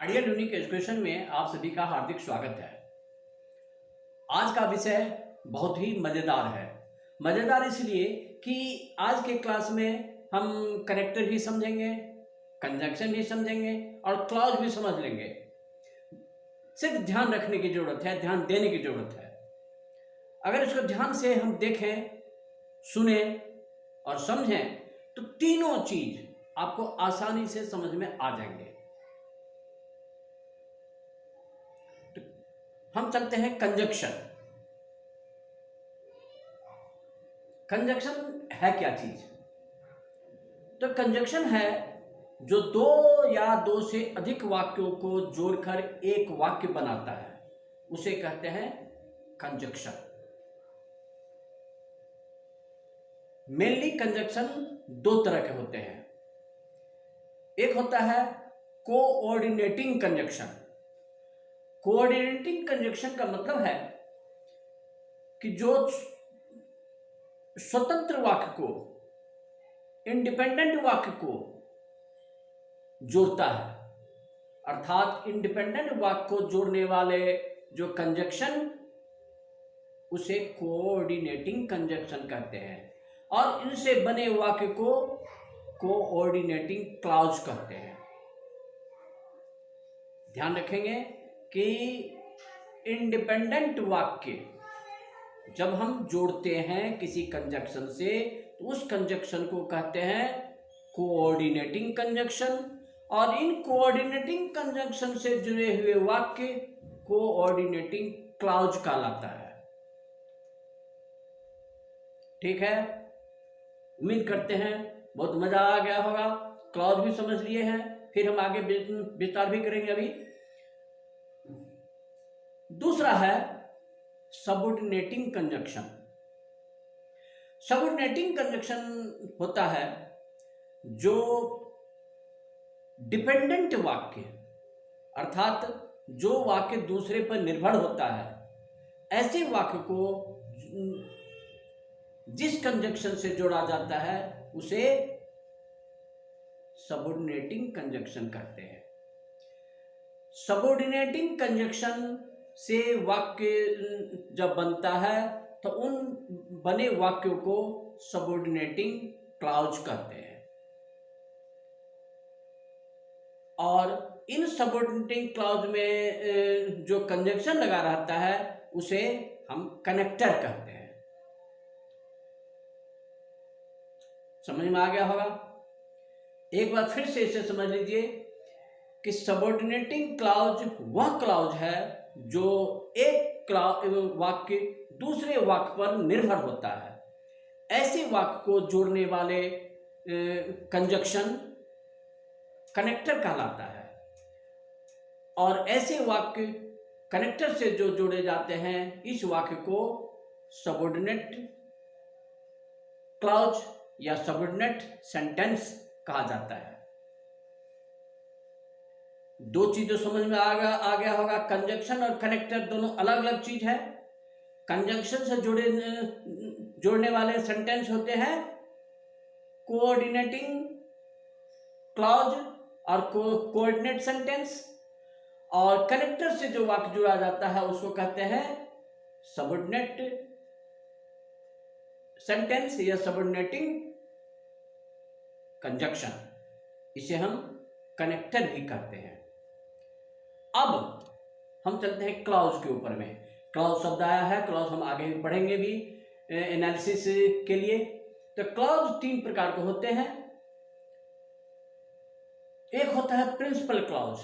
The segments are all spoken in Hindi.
आइडियल यूनिक एजुकेशन में आप सभी का हार्दिक स्वागत है। आज का विषय बहुत ही मज़ेदार है। मज़ेदार इसलिए कि आज के क्लास में हम कनेक्टर भी समझेंगे, कंजंक्शन भी समझेंगे और क्लॉज भी समझ लेंगे। सिर्फ ध्यान रखने की ज़रूरत है, ध्यान देने की ज़रूरत है। अगर इसको ध्यान से हम देखें, सुने और समझें तो तीनों चीज़ आपको आसानी से समझ में आ जाएंगे। हम चलते हैं कंजंक्शन। कंजंक्शन है क्या चीज? तो कंजंक्शन है जो दो या दो से अधिक वाक्यों को जोड़कर एक वाक्य बनाता है, उसे कहते हैं कंजंक्शन। मेनली कंजंक्शन दो तरह के होते हैं। एक होता है कोऑर्डिनेटिंग कंजंक्शन। कोऑर्डिनेटिंग कंजंक्शन का मतलब है कि जो स्वतंत्र वाक्य को, इंडिपेंडेंट वाक्य को जोड़ता है, अर्थात इंडिपेंडेंट वाक्य को जोड़ने वाले जो कंजंक्शन, उसे कोऑर्डिनेटिंग कंजंक्शन कहते हैं और इनसे बने वाक्य को कोऑर्डिनेटिंग क्लॉज कहते हैं। ध्यान रखेंगे कि इंडिपेंडेंट वाक्य जब हम जोड़ते हैं किसी कंजंक्शन से तो उस कंजंक्शन को कहते हैं कोऑर्डिनेटिंग कंजंक्शन और इन कोऑर्डिनेटिंग कंजंक्शन से जुड़े हुए वाक्य कोऑर्डिनेटिंग क्लॉज कहलाता है। ठीक है, उम्मीद करते हैं बहुत मजा आ गया होगा। क्लॉज भी समझ लिए हैं, फिर हम आगे विस्तार भी करेंगे। अभी दूसरा है सबऑर्डिनेटिंग कंजंक्शन। सबऑर्डिनेटिंग कंजंक्शन होता है जो डिपेंडेंट वाक्य, अर्थात जो वाक्य दूसरे पर निर्भर होता है, ऐसे वाक्य को जिस कंजंक्शन से जोड़ा जाता है उसे सबऑर्डिनेटिंग कंजंक्शन कहते हैं। सबऑर्डिनेटिंग कंजंक्शन से वाक्य जब बनता है तो उन बने वाक्यों को सबऑर्डिनेटिंग क्लॉज कहते हैं और इन सबऑर्डिनेटिंग क्लॉज में जो कंजंक्शन लगा रहता है उसे हम कनेक्टर कहते हैं। समझ में आ गया होगा। एक बार फिर से इसे समझ लीजिए कि सबऑर्डिनेटिंग क्लॉज वह क्लॉज है जो एक वाक्य दूसरे वाक्य पर निर्भर होता है। ऐसे वाक्य को जोड़ने वाले कंजंक्शन कनेक्टर कहलाता है और ऐसे वाक्य कनेक्टर से जो जोड़े जाते हैं इस वाक्य को सबऑर्डिनेट क्लॉज या सबऑर्डिनेट सेंटेंस कहा जाता है। दो चीजों समझ में आ गया होगा। कंजंक्शन और कनेक्टर दोनों अलग अलग चीज है। कंजंक्शन से जोड़ने वाले सेंटेंस होते हैं कोऑर्डिनेटिंग क्लॉज और कोऑर्डिनेट सेंटेंस और कनेक्टर से जो वाक्य जुड़ा जाता है उसको कहते हैं सबऑर्डिनेट सेंटेंस या सबऑर्डिनेटिंग कंजंक्शन। इसे हम कनेक्टर भी कहते हैं। अब हम चलते हैं क्लॉज के ऊपर में। क्लॉज शब्द आया है, क्लॉज हम आगे भी पढ़ेंगे भी एनालिसिस के लिए। तो क्लॉज तीन प्रकार के होते हैं। एक होता है प्रिंसिपल क्लॉज।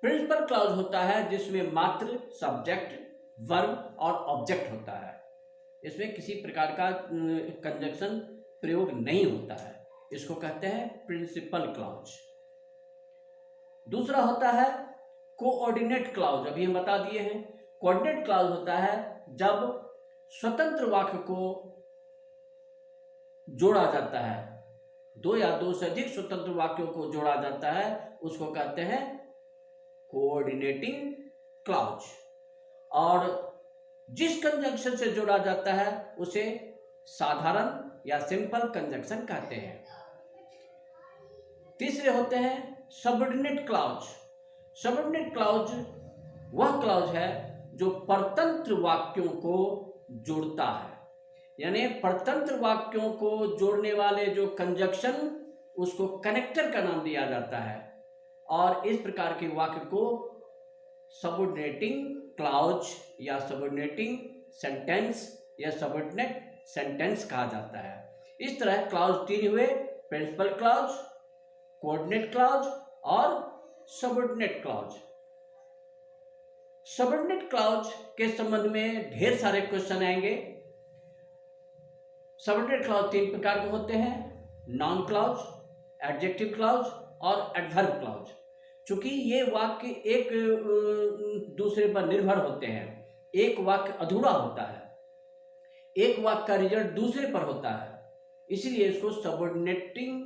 प्रिंसिपल क्लॉज होता है जिसमें मात्र सब्जेक्ट, वर्ब और ऑब्जेक्ट होता है। इसमें किसी प्रकार का कंजंक्शन प्रयोग नहीं होता है, इसको कहते हैं प्रिंसिपल क्लॉज। दूसरा होता है कोऑर्डिनेट क्लॉज, अभी हम बता दिए हैं। कोऑर्डिनेट क्लॉज होता है जब स्वतंत्र वाक्य को जोड़ा जाता है, दो या दो से अधिक स्वतंत्र वाक्यों को जोड़ा जाता है, उसको कहते हैं कोऑर्डिनेटिंग क्लॉज और जिस कंजंक्शन से जोड़ा जाता है उसे साधारण या सिंपल कंजंक्शन कहते हैं। तीसरे होते हैं सबऑर्डिनेट क्लॉज। सबऑर्डिनेट क्लॉज वह क्लॉज है जो परतंत्र वाक्यों को जोड़ता है, यानी परतंत्र वाक्यों को जोड़ने वाले जो कंजक्शन, उसको कनेक्टर का नाम दिया जाता है, और इस प्रकार के वाक्य को सबऑर्डिनेटिंग क्लॉज या सबऑर्डिनेटिंग सेंटेंस या सबऑर्डिनेट सेंटेंस कहा जाता है। इस तरह क्लॉज तीन हुए: प्रिंसिपल क्लॉज, कोऑर्डिनेट क्लॉज और सबऑर्डिनेट क्लॉज। सबऑर्डिनेट क्लॉज के संबंध में ढेर सारे क्वेश्चन आएंगे। सबऑर्डिनेट क्लॉज तीन प्रकार के होते हैं: नाउन क्लॉज, एडजेक्टिव क्लॉज और एडवर्ब क्लॉज। चूंकि ये वाक्य एक दूसरे पर निर्भर होते हैं, एक वाक्य अधूरा होता है, एक वाक्य का रिजल्ट दूसरे पर होता है, इसलिए इसको सबऑर्डिनेटिंग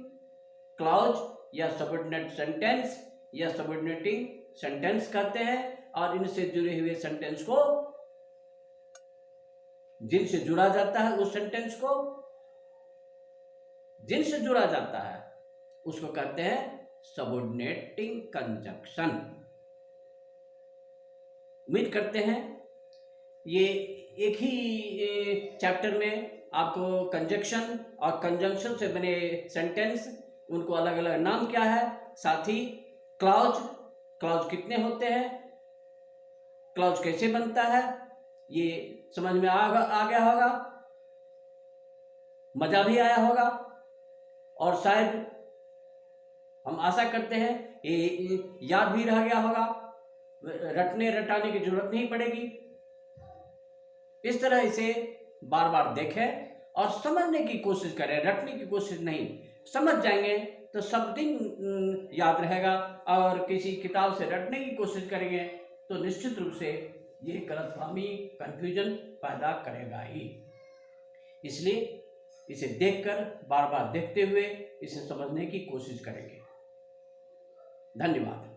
क्लॉज या सबऑर्डिनेट सेंटेंस या सबऑर्डिनेटिंग सेंटेंस कहते हैं। और इनसे जुड़े हुए सेंटेंस को, जिनसे जुड़ा जाता है उस सेंटेंस को, जिनसे जुड़ा जाता है उसको कहते हैं सबऑर्डिनेटिंग कंजंक्शन। उम्मीद करते हैं ये एक ही चैप्टर में आपको कंजंक्शन और कंजंक्शन से बने सेंटेंस, उनको अलग अलग नाम क्या है, साथ ही क्लॉज कितने होते हैं, क्लॉज कैसे बनता है, ये समझ में आ गया होगा, मजा भी आया होगा, और शायद हम आशा करते हैं ये याद भी रह गया होगा, रटाने की जरूरत नहीं पड़ेगी। इस तरह इसे बार बार देखें और समझने की कोशिश करें, रटने की कोशिश नहीं। समझ जाएंगे तो सब दिन याद रहेगा, और किसी किताब से रटने की कोशिश करेंगे तो निश्चित रूप से ये गलतफहमी, कंफ्यूजन पैदा करेगा ही। इसलिए इसे देखकर, बार बार देखते हुए इसे समझने की कोशिश करेंगे। धन्यवाद।